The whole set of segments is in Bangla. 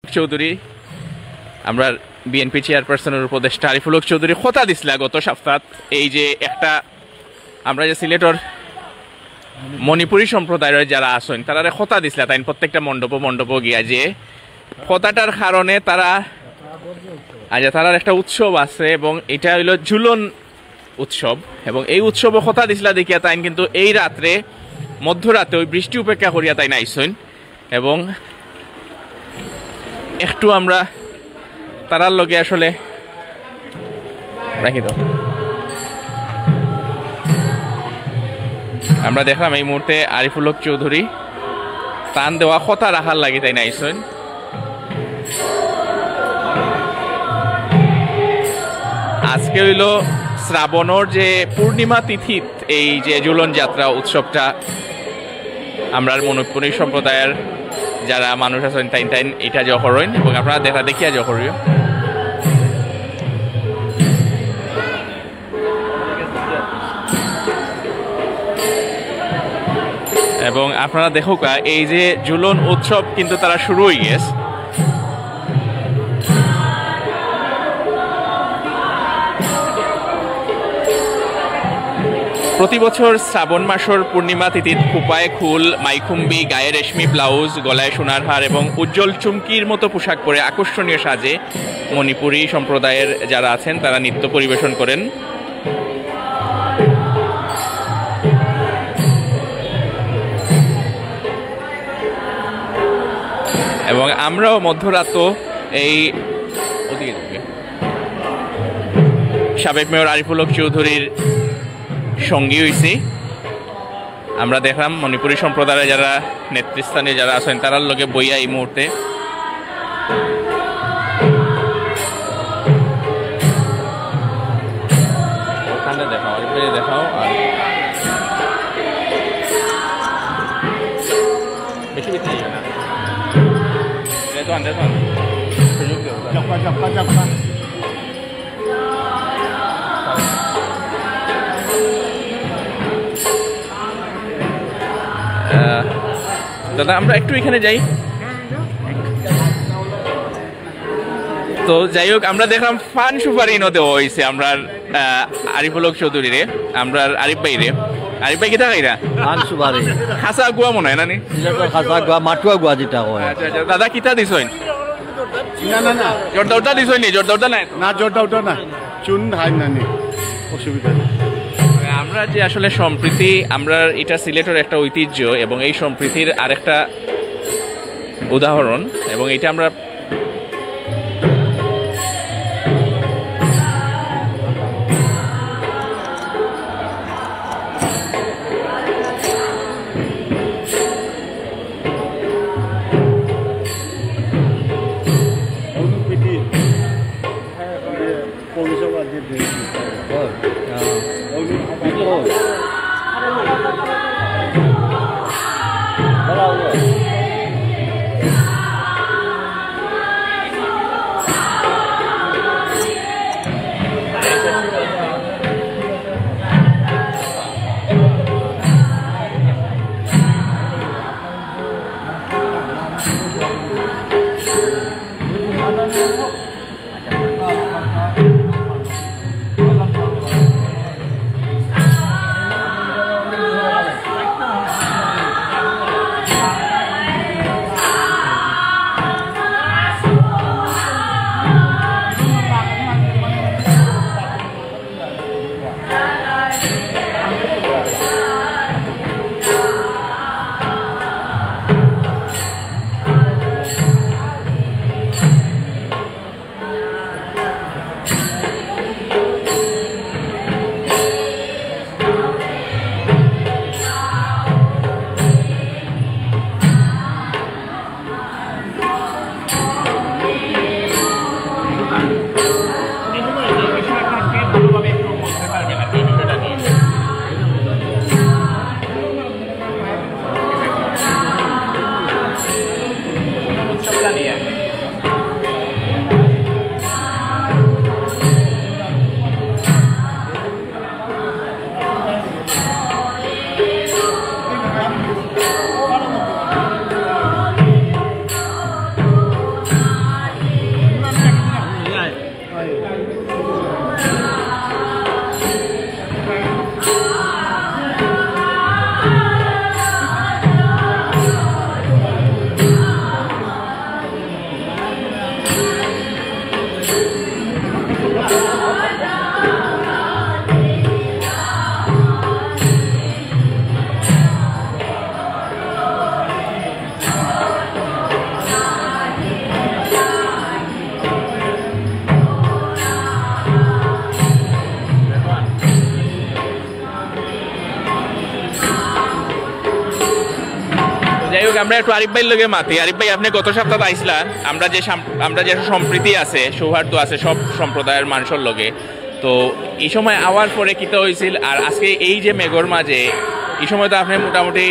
চৌধুরী আমরা বিএনপি চেয়ারপারসনের উপদেষ্টা আরিফুল হক চৌধুরী কথা দিছিল গত সপ্তাহ এই যে একটা আমরা যে সিলেটর মণিপুরী সম্প্রদায়ের যারা আছেন তারা কথা দিছিল তাই প্রত্যেকটা মণ্ডপ গিয়া যে কথাটার কারণে তারা তারার একটা উৎসব আছে এবং এটা হইল ঝুলন উৎসব এবং এই উৎসবে কথা দিছিল দেখিয়া তাই কিন্তু এই রাত্রে মধ্যরাতে ওই বৃষ্টি উপেক্ষা করিয়া তাই নাইছেন এবং একটু আমরা তারার লগে আসলে রাখি তো আমরা দেখলাম এই মুহূর্তে আরিফুল হক চৌধুরী টান দেওয়া কথা রাখার লাগে তাই নাইছেন আজকে হইল শ্রাবণর যে পূর্ণিমা তিথিত এই যে ঝুলন যাত্রা উৎসবটা আমরা মণিপুরী সম্প্রদায়ের যারা মানুষ আছেন তাই তাই এটা জহরেন এবং আপনারা দেখা দেখিয়া জহরীয় এবং আপনারা দেখুক এই যে ঝুলন উৎসব কিন্তু তারা শুরু হয়ে গেছে প্রতি বছর শ্রাবণ মাসের পূর্ণিমা তিথিত খোপায় খুল মাইখুম্বি গায়ে রেশমি ব্লাউজ গলায় সোনার হার এবং উজ্জ্বল চুমকির মতো পোশাক পরে আকর্ষণীয় সাজে মণিপুরী সম্প্রদায়ের যারা আছেন তারা নৃত্য পরিবেশন করেন এবং আমরাও মধ্যরাত এই সাবেক মেয়র আরিফুল হক চৌধুরীর সঙ্গী হয়েছি আমরা দেখলাম মণিপুরী সম্প্রদায়ের যারা নেতৃস্থানীয় যারা আছেন তারার লগে বইয়া এই মুহূর্তে দেখাও আর বেশি বেশি দাদা আমরা একটু এখানে যাই তো যাই হোক আমরা দেখলাম ফান সুপারি দেওয়া হয়েছে আমরা আরিফুল হক চৌধুরী রে আমরা আরিফ ভাই কিতা খাইরা ফান সুপারি খাসা গুয়া মনে হয় না খাসা গুয়া মাটুয়া গুয়া যেটা হয় আচ্ছা আচ্ছা দাদা কিতা দিছইন না জোরদারটা দিছইন নি জোরদারটা নাই না জোরদারটা না চুন হাই না নি অসুবিধা নেই আমরা যে আসলে সম্প্রীতি আমরা এটা সিলেটের একটা ঐতিহ্য এবং এই সম্প্রীতির আরেকটা উদাহরণ এবং এটা আমরা আমরা একটু আরিফ ভাইয়ের লগে মাতি। আরিফ ভাই, আপনি গত সপ্তাহে আইসলেন, আমরা যে সম্প্রীতি আছে, সৌহার্দ্য আছে সব সম্প্রদায়ের মানুষের লগে, তো এই সময় আওয়ার পরে কিতা হয়েছিল, আর আজকে এই যে মেঘর মাঝে এই সময় তো আপনি মোটামুটি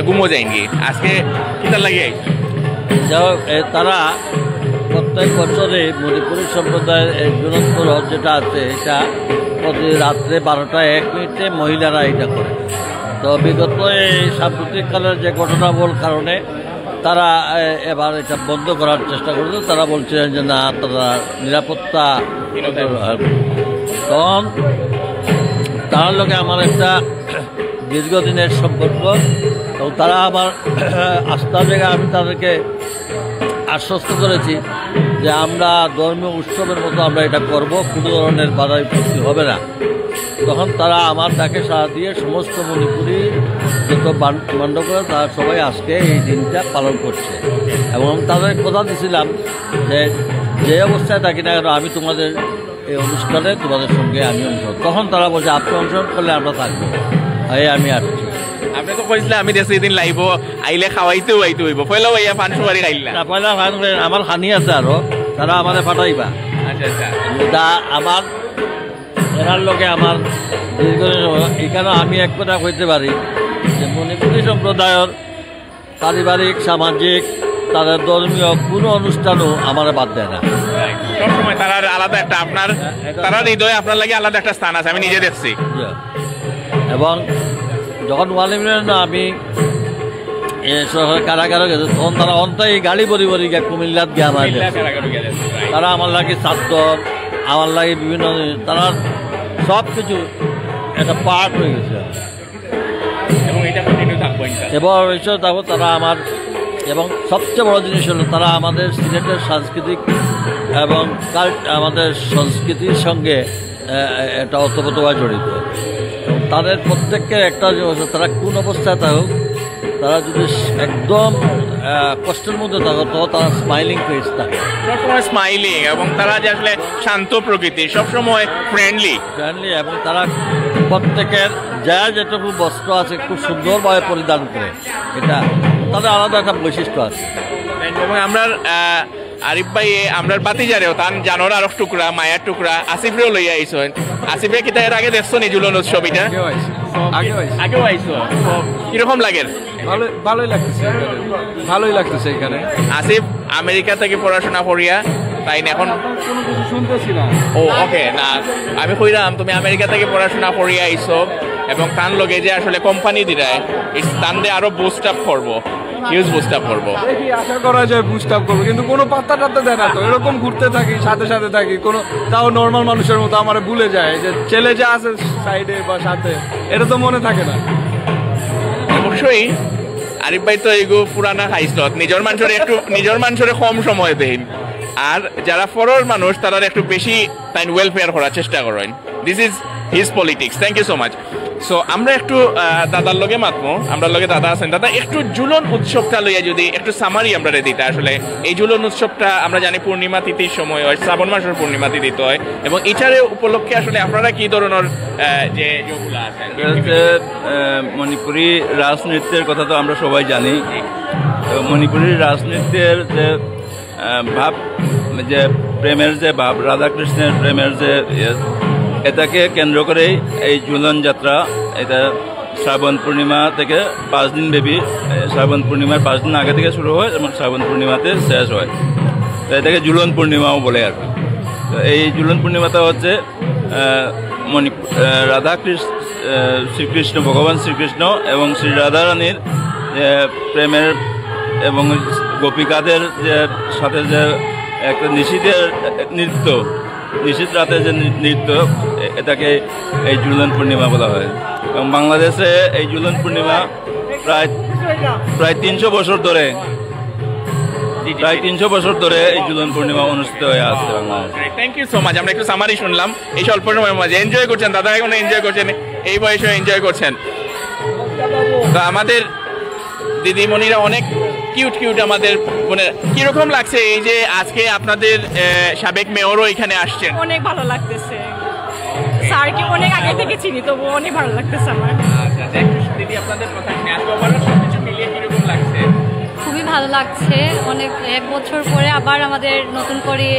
ঘুমো যায়নি, আজকে কিতা লাগে? তারা প্রত্যেক বছরে মণিপুরী সম্প্রদায়ের জনত্ব যেটা আছে, এটা প্রতি রাত্রে 12:01 মহিলারা এটা করে। তো বিগত এই সাম্প্রতিককালের যে ঘটনাবল কারণে তারা এবার এটা বন্ধ করার চেষ্টা করেছে। তারা বলছিলেন যে না, তারা নিরাপত্তা। তখন তার লগে আমার একটা দীর্ঘদিনের সম্পর্ক, এবং তারা আমার আস্থার জায়গায় আমি তাদেরকে আশ্বস্ত করেছি যে আমরা ধর্মীয় উৎসবের মতো আমরা এটা করব, কোনো ধরনের বাধা বিপত্তি হবে না। তখন তারা আমার ডাকে সাড়া দিয়ে সমস্ত মণিপুরী যত মান্য করে তারা সবাই আজকে এই দিনটা পালন করছে। এবং তাদের কথা দিয়েছিলাম যে যে অবস্থায় থাকি না কেন, আমি তোমাদের এই অনুষ্ঠানে তোমাদের সঙ্গে আমি অংশগ্রহণ। তখন তারা বলছে আপনি অংশগ্রহণ করলে আমরা থাকবো। আমি আসছি। আপনি তো কইছিলেন আমি দেশে দিন লাইব, আইলে খাওয়াইতেও আইতে হইব, পয়লা ভাইয়া পান সুপারি খাইলা? পয়লা আমার খানি আছে, আরো তারা আমাদের ফাটাইবা। আচ্ছা আচ্ছা। তা আমার এনার লোকে আমার এখানে আমি এক কথা কইতে পারি যে মণিপুরী সম্প্রদায়ের পারিবারিক, সামাজিক, তাদের ধর্মীয় কোনো অনুষ্ঠানও আমার বাদ দেয় না। সবসময় তার আলাদা একটা আপনার, তারা হৃদয়ে আপনার লাগে আলাদা একটা স্থান আছে, আমি নিজে দেখছি। এবং যখন আমি কারাগারে গেছে, তখন তারা অন্তাই গাড়ি বরি বরি গিয়ে কুমিল্লাত গিয়ে আমার তারা আমার লাগে ছাত্র, আমার লাগে বিভিন্ন, তারা সব কিছু একটা পার্ট হয়ে গেছে এবং থাকবো। তারা আমার, এবং সবচেয়ে বড় জিনিস হলো তারা আমাদের সিলেটের সাংস্কৃতিক এবং আমাদের সংস্কৃতির সঙ্গে এটা ওতপ্রোতভাবে জড়িত। তাদের প্রত্যেকের একটা তারা কোন অবস্থায় থাকুক, তারা যদি একদম কষ্টের মধ্যে থাকো তো তারা স্মাইলিং ফেস থাকে, সবসময় স্মাইলিং, এবং তারা যে আসলে শান্ত প্রকৃতির, সবসময় ফ্রেন্ডলি, এবং তারা প্রত্যেকের যা যেটুকু বস্ত্র আছে খুব সুন্দরভাবে পরিধান করে, এটা তাদের আলাদা একটা বৈশিষ্ট্য আছে। এবং আমরা আরিফ ভাই আমরা বাতিজারেও তান জানোর আরো টুকরা, মায়ের টুকরা আসিফরেও লইয়া আইসেন। আসিফরে কি এর আগে দেখছো নি ঝুলন উৎসবটা? আগেও আইসো, কিরকম লাগে? ভালোই লাগতেছে এখানে। আসিফ আমেরিকা থেকে পড়াশোনা করিয়া তাই না এখন কোনো কিছু শুনতেছি না। ও ওকে, না আমি কইরাম তুমি আমেরিকা থেকে পড়াশোনা করিয়া আইসো, এবং তার লগে যে আসলে কোম্পানি দিরায় তান দিয়ে আরো বুস্ট আপ করবো, হিউজ বুস্ট আপ করবো। দেখি, আশা করা যায় বুস্ট আপ করবো, কিন্তু কোনো পাত্তা টাত্তা দেয় না। তো এরকম ঘুরতে থাকি, সাথে সাথে থাকি, কোনো তাও নর্মাল মানুষের মতো আমার ভুলে যায় যে ছেলে যে আছে সাইডে বা সাথে, এটা তো মনে থাকে না। অবশ্যই আরিফ ভাই তো এইগো পুরানা খাইছিল, নিজের মানুষের কম সময় দেন, আর যারা ফরর মানুষ তারা একটু বেশি তাই ওয়েলফেয়ার করার চেষ্টা করেন। This is his politics. Thank you so much. So আমরা একটু দাদার লগে মাতবো, আমরা লগে দাদা আছেন। দাদা, একটু ঝুলন উৎসবটা লইয়া যদি একটু সামারি আমরা দিতে। আসলে এই ঝুলন উৎসবটা আমরা জানি পূর্ণিমা তিথির সময় হয়, শ্রাবণ মাসের পূর্ণিমা তিথিতে হয়, এবং এটারে উপলক্ষে আসলে আপনারা কি ধরনের যে যেগুলো আছে? মণিপুরী রাজনৃত্যের কথা তো আমরা সবাই জানি। মণিপুরী রাজনৃত্যের যে ভাব, যে প্রেমের যে ভাব, রাধাকৃষ্ণের প্রেমের যে এটাকে কেন্দ্র করেই এই ঝুলন যাত্রা, এটা শ্রাবণ পূর্ণিমা থেকে 5 দিন ব্যাপী, শ্রাবণ পূর্ণিমার 5 দিন আগে থেকে শুরু হয় এবং শ্রাবণ পূর্ণিমাতে শেষ হয়। তো এটাকে ঝুলন পূর্ণিমাও বলে আর কি। তো এই ঝুলন পূর্ণিমাটা হচ্ছে শ্রীকৃষ্ণ, ভগবান শ্রীকৃষ্ণ এবং শ্রী রাধারানীর প্রেমের এবং গোপিকাদের যে সাথে যে একটা নিশীথের নৃত্য, নিশীথ রাতে যে নৃত্য, এটাকে এই ঝুলন পূর্ণিমা বলা হয়। এবং বাংলাদেশে এই ঝুলন পূর্ণিমা প্রায় 300 বছর ধরে, এই ঝুলন পূর্ণিমা অনুষ্ঠিত হয়ে আসছে বাংলাদেশে। Thank you so much. আমরা একটু সামারি শুনলাম, এই স্বল্প সময়ের মাঝে এনজয় করছেন, দাদা এখন এনজয় করছেন, এই বয়সে এনজয় করছেন। তো আমাদের দিদিমণিরা অনেক কিউট আমাদের বোনের। কিরকম লাগছে এই যে আজকে আপনাদের সাবেক মেয়রও এখানে আসছেন? অনেক ভালো লাগতেছে, স্যারকে অনেক আগে থেকে চিনি, তবু অনেক ভালো লাগতেছে আমার। আচ্ছা, দিদি আপনাদের কথা শুনে আজকে সবকিছু মিলিয়ে কিরকম লাগছে? খুবই ভালো লাগছে, অনেক 1 বছর পরে আবার আমাদের নতুন করে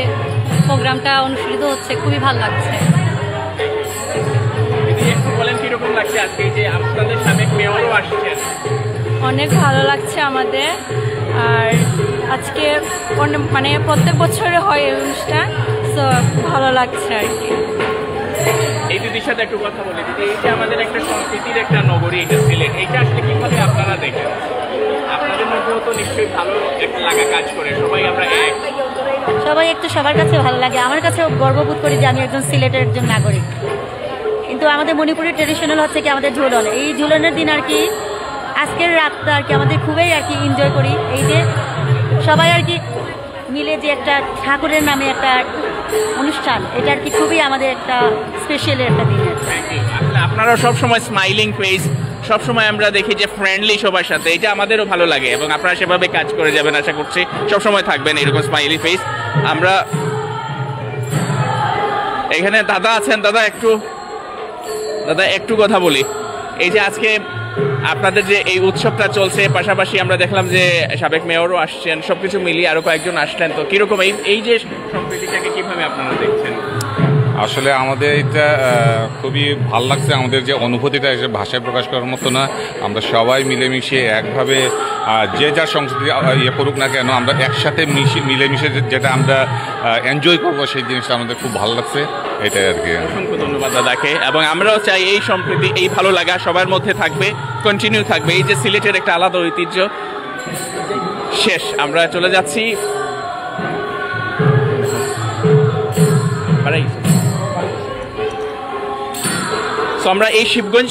প্রোগ্রামটা অনুষ্ঠিত হচ্ছে, খুবই ভালো লাগছে। একটু বলেন কিরকম লাগছে আজকে যে আপনাদের সাবেক মেয়রও আসছেন? অনেক ভালো লাগছে আমাদের, আর আজকে মানে প্রত্যেক বছরে হয় এই অনুষ্ঠান, তো ভালো লাগছে আর কি। এই দিদির সাথে একটু কথা বলি। দিদি, এই যে আমাদের একটা সংস্কৃতির একটা নগরী, এটা সিলেট, এইটা আসলে কিভাবে আপনারা দেখেন? আপনাদের মধ্যেও তো নিশ্চয়ই ভালো একটা লাগা কাজ করে, সবাই আমরা এক। সবাই একটু সবার কাছে ভালো লাগে, আমার কাছেও গর্ববোধ করি যে আমি একজন সিলেটের একজন নাগরিক। কিন্তু আমাদের মণিপুরের ট্রেডিশনাল হচ্ছে কি আমাদের ঝুলন, এই ঝুলনের দিন আর কি আজকের রাতটা আর কি আমাদের খুবই আর কি এনজয় করি। এই যে সবাই আর কি মিলে যে একটা ঠাকুরের নামে একটা অনুষ্ঠান, এটা আর কি খুবই আমাদের একটা স্পেশাল একটা দিন। আপনারা সবসময় স্মাইলিং ফেস, সবসময় আমরা দেখি যে ফ্রেন্ডলি সবার সাথে, এটা আমাদেরও ভালো লাগে এবং আপনারা সেভাবে কাজ করে যাবেন আশা করছি, সবসময় থাকবেন এরকম স্মাইলি ফেস। আমরা এখানে দাদা আছেন, দাদা একটু কথা বলি। এই যে আজকে আপনাদের যে এই উৎসবটা চলছে, পাশাপাশি আমরা দেখলাম যে সাবেক মেয়রও আসছেন, সবকিছু মিলিয়ে আরো কয়েকজন আসলেন, তো কিরকম এই যে সম্প্রীতিটাকে কিভাবে আপনারা দেখছেন? আসলে আমাদের এটা খুবই ভাল লাগছে, আমাদের যে অনুভূতিটা এসে ভাষায় প্রকাশ করার মতো না। আমরা সবাই মিলেমিশে একভাবে যে যার সংস্কৃতি ইয়ে করুক না কেন, আমরা একসাথে মিলেমিশে যেটা আমরা এনজয় করবো, সেই জিনিসটা আমাদের খুব ভালো লাগছে, এটাই আর কি। অসংখ্য ধন্যবাদ দাদাকে, এবং আমরাও চাই এই সম্প্রীতি, এই ভালো লাগা সবার মধ্যে থাকবে, কন্টিনিউ থাকবে। এই যে সিলেটের একটা আলাদা ঐতিহ্য শেষ, আমরা চলে যাচ্ছি আমরা এই শিবগঞ্জ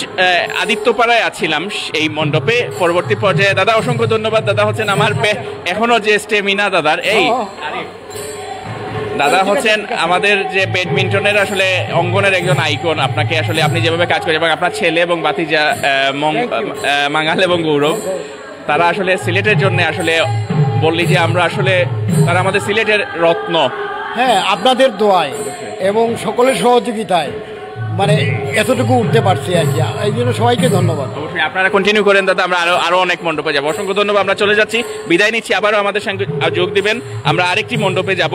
আদিত্যপাড়ায় আছিলাম এই মণ্ডপে। পরবর্তী পর্যায়ে দাদা অসংখ্য ধন্যবাদ। দাদা হচ্ছেন আমার এখনো যে স্টেমিনা দাদার, এই দাদা হচ্ছেন আমাদের যে ব্যাডমিন্টনের আসলে অঙ্গনের একজন আইকন। আপনাকে আসলে আপনি যেভাবে কাজ করেন এবং আপনার ছেলে এবং বাতিজা মাঙ্গাল এবং গৌরব, তারা আসলে সিলেটের জন্য আসলে বললি যে আমরা আসলে তারা আমাদের সিলেটের রত্ন। হ্যাঁ, আপনাদের দোয়ায় এবং সকলের সহযোগিতায় মানে এতটুকু উঠতে পারছি আর কি, এই জন্য সবাইকে ধন্যবাদ। অবশ্যই আপনারা কন্টিনিউ করেন দাদা, আমরা আরো অনেক মণ্ডপে যাবো। অসংখ্য ধন্যবাদ, আমরা চলে যাচ্ছি, বিদায় নিচ্ছি। আবারও আমাদের সঙ্গে যোগ দিবেন, আমরা আরেকটি মণ্ডপে যাব।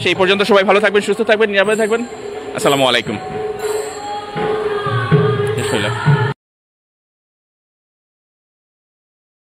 সেই পর্যন্ত সবাই ভালো থাকবেন, সুস্থ থাকবেন, নিরাপদে থাকবেন। আসসালামু আলাইকুম।